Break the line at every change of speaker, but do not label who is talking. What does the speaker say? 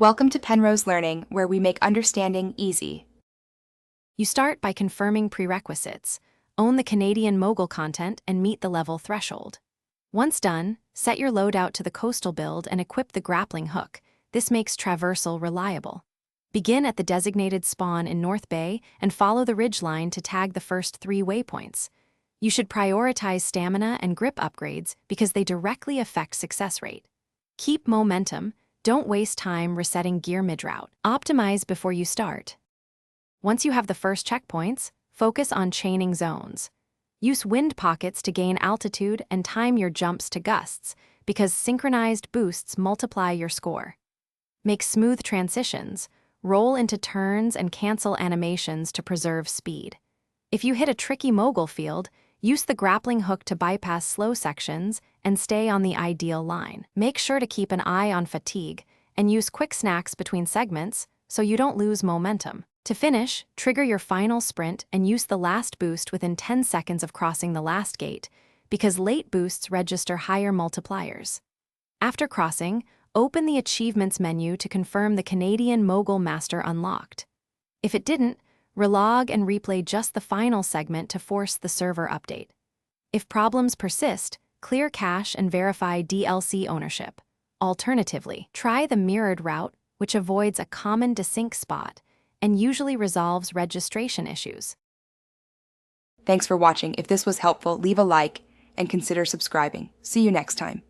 Welcome to Penrose Learning, where we make understanding easy.
You start by confirming prerequisites, own the Canadian Mogul content, and meet the level threshold. Once done, set your loadout to the coastal build and equip the grappling hook. This makes traversal reliable. Begin at the designated spawn in North Bay and follow the ridgeline to tag the first 3 waypoints. You should prioritize stamina and grip upgrades because they directly affect success rate. Keep momentum. Don't waste time resetting gear mid-route. Optimize before you start. Once you have the first checkpoints, focus on chaining zones. Use wind pockets to gain altitude and time your jumps to gusts, because synchronized boosts multiply your score. Make smooth transitions, roll into turns and cancel animations to preserve speed. If you hit a tricky mogul field, use the grappling hook to bypass slow sections and stay on the ideal line. Make sure to keep an eye on fatigue and use quick snacks between segments so you don't lose momentum. To finish, trigger your final sprint and use the last boost within 10 seconds of crossing the last gate, because late boosts register higher multipliers. After crossing, open the Achievements menu to confirm the Canadian Mogul Master unlocked. If it didn't, relog and replay just the final segment to force the server update. If problems persist, clear cache and verify DLC ownership. Alternatively, try the mirrored route, which avoids a common desync spot and usually resolves registration issues.
Thanks for watching. If this was helpful, leave a like and consider subscribing. See you next time.